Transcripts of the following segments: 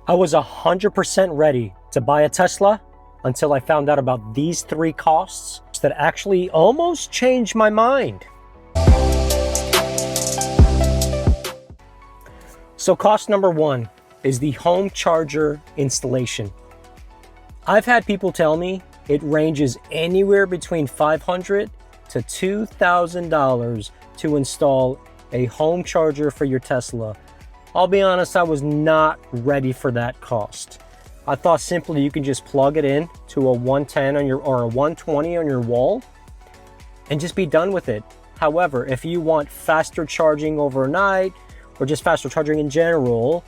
I was 100% ready to buy a Tesla until I found out about these three costs that actually almost changed my mind. So cost number one is the home charger installation. I've had people tell me it ranges anywhere between $500 to $2,000 to install a home charger for your Tesla. I'll be honest, I was not ready for that cost. I thought simply you can just plug it in to a 110 on your or a 120 on your wall and just be done with it. However, if you want faster charging overnight or just faster charging in general,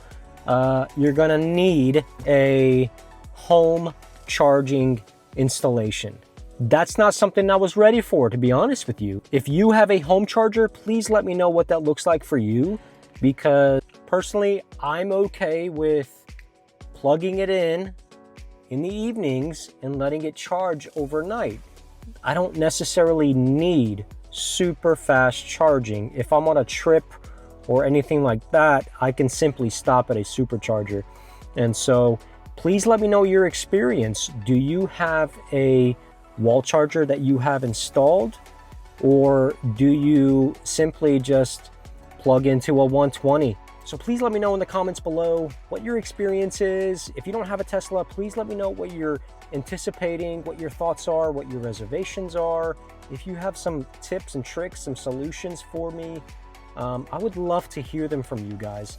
you're gonna need a home charging installation. That's not something I was ready for, to be honest with you. If you have a home charger, please let me know what that looks like for you, because personally, I'm okay with plugging it in the evenings and letting it charge overnight. I don't necessarily need super fast charging. If I'm on a trip or anything like that, I can simply stop at a supercharger. And so please let me know your experience. Do you have a wall charger that you have installed, or do you simply just plug into a 120? So please let me know in the comments below what your experience is. If you don't have a Tesla, please let me know what you're anticipating, what your thoughts are, what your reservations are. If you have some tips and tricks, some solutions for me, I would love to hear them from you guys.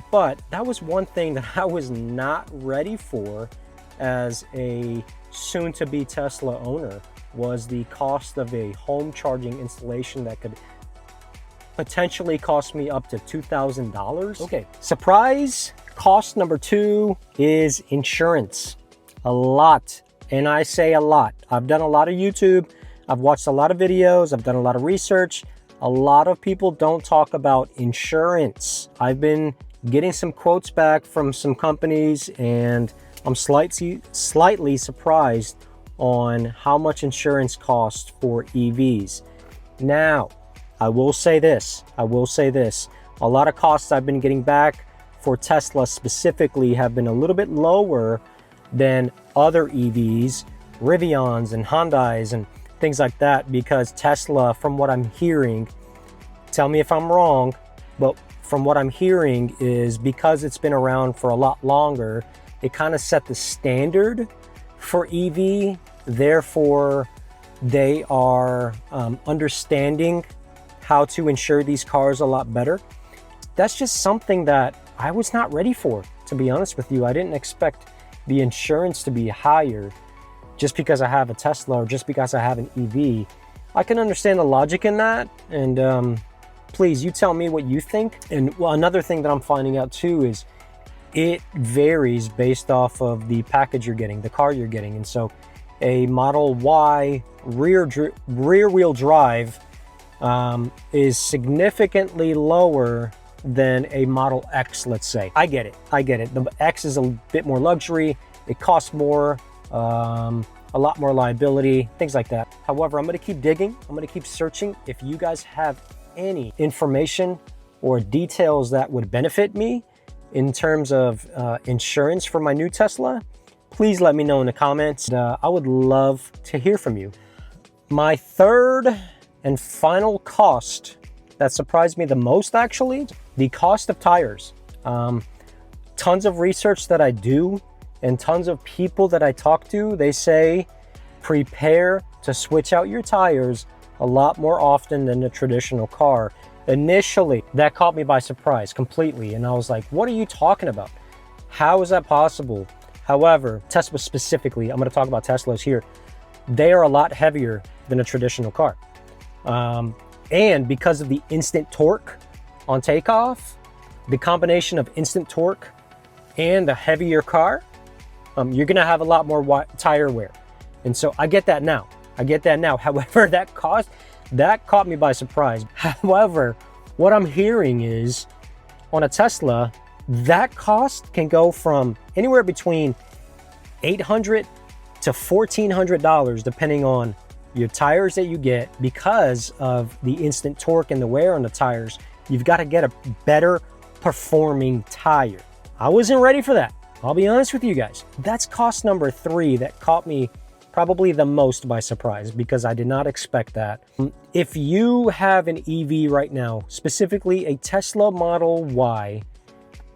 But that was one thing that I was not ready for as a soon-to-be Tesla owner, was the cost of a home charging installation that could potentially cost me up to $2,000. Okay, surprise cost number two is insurance. A lot, and I say a lot. I've done a lot of YouTube, I've watched a lot of videos, I've done a lot of research. A lot of people don't talk about insurance. I've been getting some quotes back from some companies, and I'm slightly surprised on how much insurance costs for EVs. Now, I will say this, a lot of costs I've been getting back for Tesla specifically have been a little bit lower than other EVs, Rivians and Hyundais and things like that, because Tesla, from what I'm hearing, tell me if I'm wrong, but from what I'm hearing is because it's been around for a lot longer, it kind of set the standard for EV. Therefore, they are understanding how to insure these cars a lot better. That's just something that I was not ready for, to be honest with you. I didn't expect the insurance to be higher just because I have a Tesla or just because I have an EV. I can understand the logic in that, and please, you tell me what you think. And well, another thing that I'm finding out too is it varies based off of the package you're getting, the car you're getting. And so a Model Y rear wheel drive is significantly lower than a Model X, let's say. I get it. The X is a bit more luxury. It costs more, a lot more liability, things like that. However, I'm gonna keep digging. I'm gonna keep searching. If you guys have any information or details that would benefit me in terms of insurance for my new Tesla, please let me know in the comments. I would love to hear from you. My third and final cost that surprised me the most, actually, the cost of tires. Tons of research that I do and tons of people that I talk to, they say prepare to switch out your tires a lot more often than a traditional car. Initially, that caught me by surprise completely, and I was like, what are you talking about? How is that possible? However, Tesla specifically, I'm going to talk about Teslas here, they are a lot heavier than a traditional car. And because of the instant torque on takeoff, the combination of instant torque and a heavier car, you're going to have a lot more tire wear. And so I get that now. However, that caught me by surprise. However, what I'm hearing is on a Tesla, that cost can go from anywhere between $800 to $1,400 depending on your tires that you get. Because of the instant torque and the wear on the tires, you've got to get a better performing tire. I wasn't ready for that. I'll be honest with you guys. That's cost number 3 that caught me probably the most by surprise because I did not expect that. If you have an EV right now, specifically a Tesla Model Y,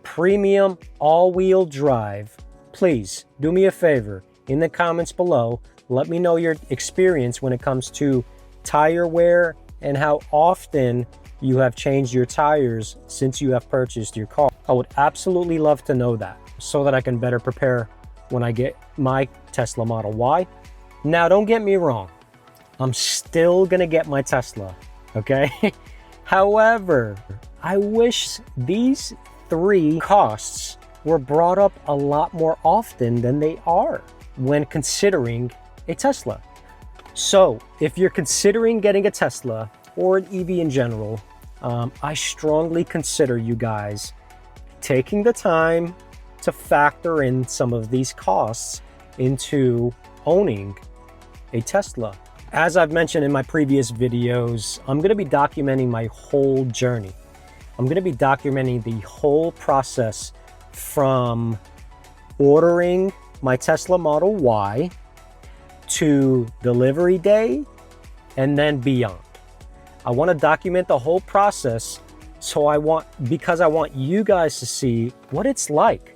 premium all-wheel drive, please do me a favor in the comments below. Let me know your experience when it comes to tire wear and how often you have changed your tires since you have purchased your car. I would absolutely love to know that so that I can better prepare when I get my Tesla Model Y. Now, don't get me wrong. I'm still gonna get my Tesla, okay? However, I wish these 3 costs were brought up a lot more often than they are when considering a Tesla. So if you're considering getting a Tesla or an EV in general, I strongly consider you guys taking the time to factor in some of these costs into owning a Tesla. As I've mentioned in my previous videos, I'm going to be documenting my whole journey. I'm going to be documenting the whole process from ordering my Tesla Model Y to delivery day and then beyond. I want to document the whole process because I want you guys to see what it's like.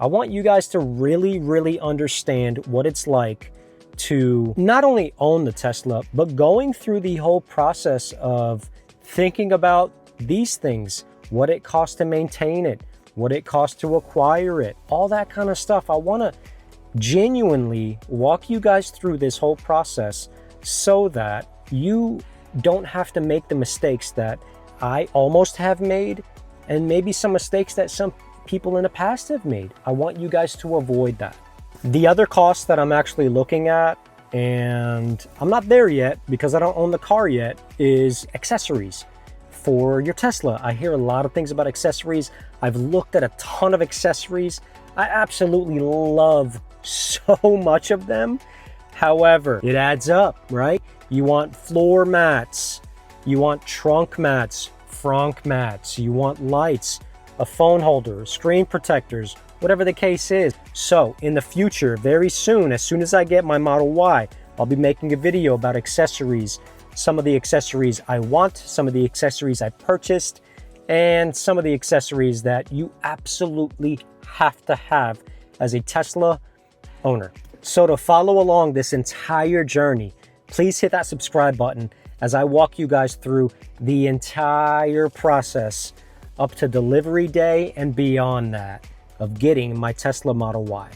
I want you guys to really understand what it's like to not only own the Tesla, but going through the whole process of thinking about these things, what it costs to maintain it, what it costs to acquire it, all that kind of stuff. I want to genuinely walk you guys through this whole process so that you don't have to make the mistakes that I almost have made and maybe some mistakes that some people in the past have made. I want you guys to avoid that. The other cost that I'm actually looking at, and I'm not there yet because I don't own the car yet, is accessories for your Tesla. I hear a lot of things about accessories. I've looked at a ton of accessories. I absolutely love so much of them. However, it adds up, right? You want floor mats, you want trunk mats, frunk mats, you want lights, a phone holder, screen protectors, whatever the case is. So in the future, very soon as I get my Model Y, I'll be making a video about accessories, some of the accessories I want, some of the accessories I purchased, and some of the accessories that you absolutely have to have as a Tesla owner. So to follow along this entire journey, please hit that subscribe button as I walk you guys through the entire process up to delivery day and beyond that of getting my Tesla Model Y.